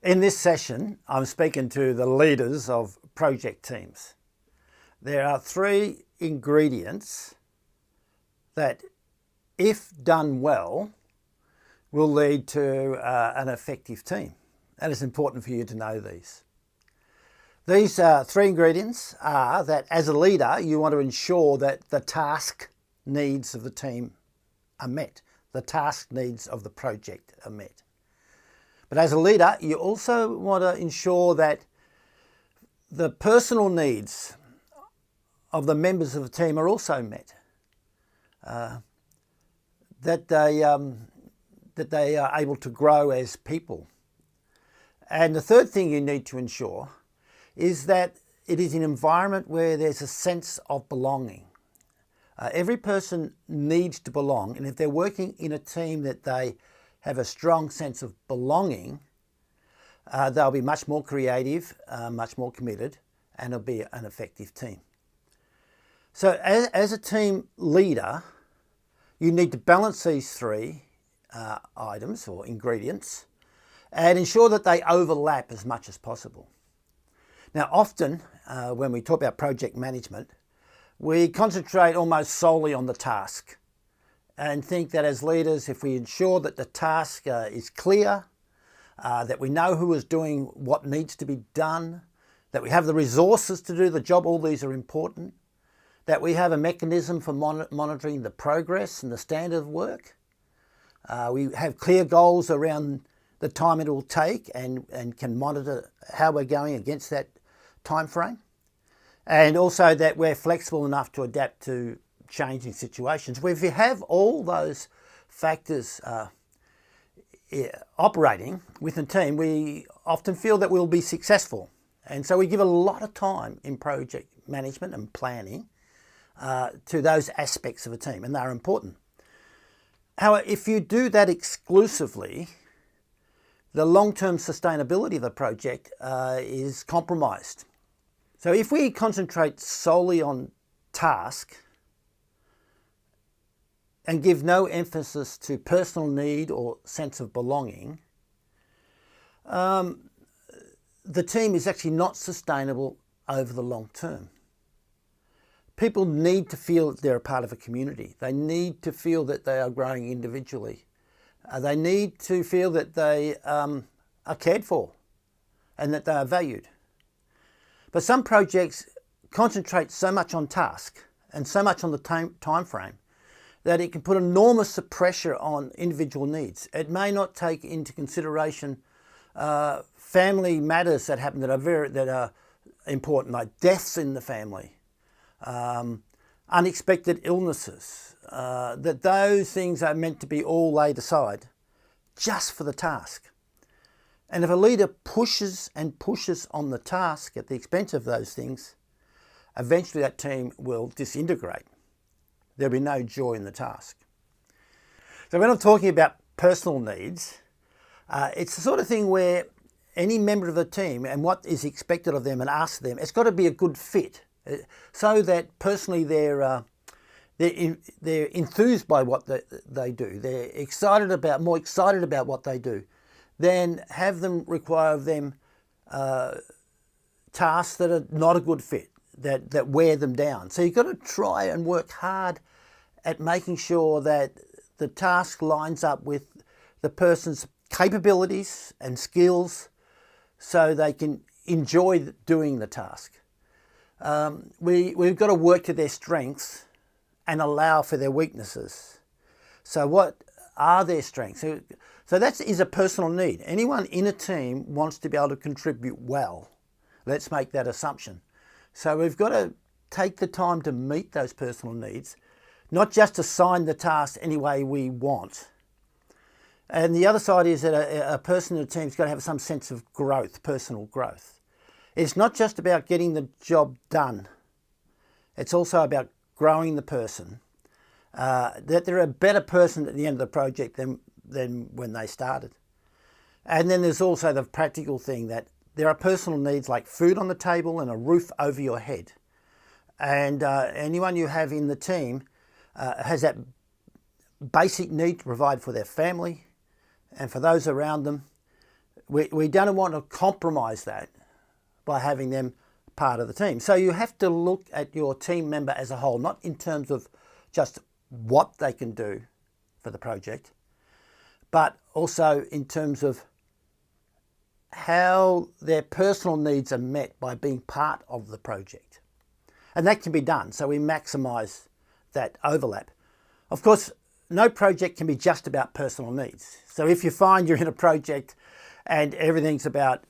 In this session, I'm speaking to the leaders of project teams. There are 3 ingredients that, if done well, will lead to an effective team. And it's important for you to know these. These 3 ingredients are that as a leader, you want to ensure that the task needs of the team are met. The task needs of the project are met. But as a leader, you also want to ensure that the personal needs of the members of the team are also met. That they are able to grow as people. And the third thing you need to ensure is that it is an environment where there's a sense of belonging. Every person needs to belong, and if they're working in a team that they have a strong sense of belonging, they'll be much more creative, much more committed, and it'll be an effective team. So as a team leader, you need to balance these 3 items or ingredients and ensure that they overlap as much as possible. Now, often when we talk about project management, we concentrate almost solely on the task and think that as leaders, if we ensure that the task is clear, that we know who is doing what needs to be done, that we have the resources to do the job, all these are important, that we have a mechanism for monitoring the progress and the standard of work. We have clear goals around the time it will take and can monitor how we're going against that time frame. And also that we're flexible enough to adapt to changing situations. If we have all those factors operating within a team, we often feel that we'll be successful. And so we give a lot of time in project management and planning to those aspects of a team, and they're important. However, if you do that exclusively, the long-term sustainability of the project is compromised. So if we concentrate solely on task and give no emphasis to personal need or sense of belonging, the team is actually not sustainable over the long term. People need to feel that they're a part of a community. They need to feel that they are growing individually. They need to feel that they are cared for and that they are valued. But some projects concentrate so much on task and so much on the time frame that it can put enormous pressure on individual needs. It may not take into consideration family matters that happen that are important, like deaths in the family, unexpected illnesses. That those things are meant to be all laid aside just for the task. And if a leader pushes and pushes on the task at the expense of those things, eventually that team will disintegrate. There'll be no joy in the task. So when I'm talking about personal needs, it's the sort of thing where any member of the team and what is expected of them and asked of them, it's got to be a good fit, so that personally they're enthused by what they do. They're more excited about what they do. Then have them require of them tasks that are not a good fit, that wear them down. So you've got to try and work hard at making sure that the task lines up with the person's capabilities and skills so they can enjoy doing the task. We've got to work to their strengths and allow for their weaknesses. So what are their strengths? So that is a personal need. Anyone in a team wants to be able to contribute well. Let's make that assumption. So we've got to take the time to meet those personal needs, not just assign the task any way we want. And the other side is that a person in a team's got to have some sense of growth, personal growth. It's not just about getting the job done. It's also about growing the person, that they're a better person at the end of the project than when they started. And then there's also the practical thing that there are personal needs like food on the table and a roof over your head. And anyone you have in the team has that basic need to provide for their family and for those around them We don't want to compromise that by having them part of the team. So you have to look at your team member as a whole, not in terms of just what they can do for the project, but also in terms of how their personal needs are met by being part of the project. And that can be done, so we maximise that overlap. Of course, no project can be just about personal needs. So if you find you're in a project and everything's about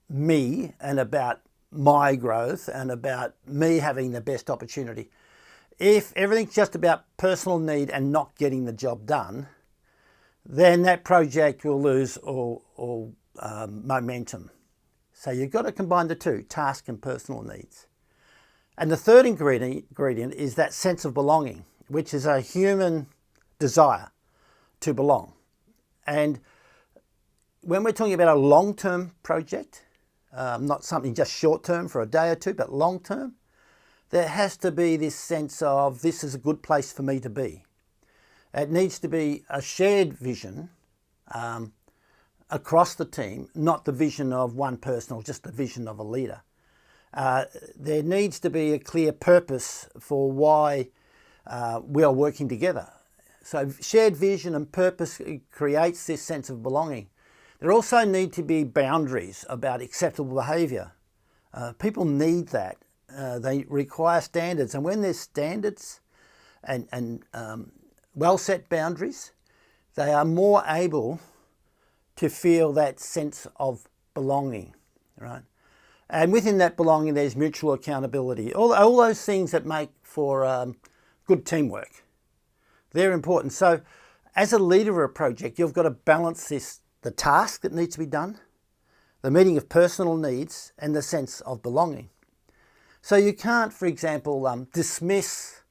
me and about my growth and about me having the best opportunity, if everything's just about personal need and not getting the job done, then that project will lose all momentum. So you've got to combine the two, task and personal needs. And the third ingredient is that sense of belonging, which is a human desire to belong. And when we're talking about a long-term project, not something just short-term for a day or two, but long-term, there has to be this sense of this is a good place for me to be. It needs to be a shared vision across the team, not the vision of one person or just the vision of a leader. There needs to be a clear purpose for why we are working together. So shared vision and purpose creates this sense of belonging. There also need to be boundaries about acceptable behaviour. People need that. They require standards, and when there's standards and well-set boundaries, they are more able to feel that sense of belonging, right? And within that belonging, there's mutual accountability. All those things that make for good teamwork. They're important. So as a leader of a project, you've got to balance the task that needs to be done, the meeting of personal needs, and the sense of belonging. So you can't, for example, dismiss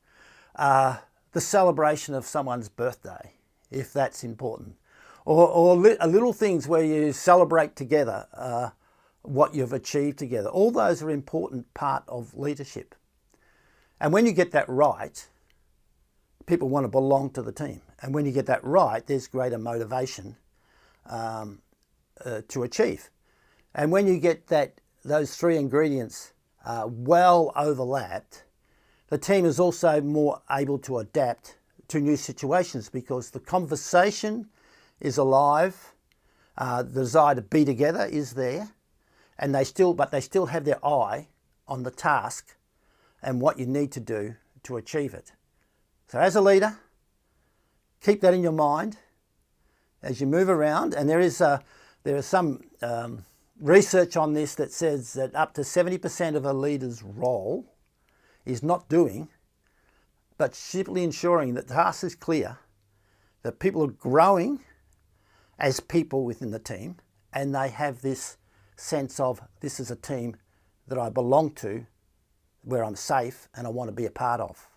the celebration of someone's birthday, if that's important. Or little things where you celebrate together what you've achieved together. All those are important part of leadership. And when you get that right, people want to belong to the team. And when you get that right, there's greater motivation to achieve. And when you get those three ingredients well overlapped, the team is also more able to adapt to new situations because the conversation is alive, the desire to be together is there, and they still have their eye on the task and what you need to do to achieve it. So as a leader, keep that in your mind as you move around. And there is some research on this that says that up to 70% of a leader's role is not doing, but simply ensuring that the task is clear, that people are growing as people within the team, and they have this sense of this is a team that I belong to, where I'm safe and I want to be a part of.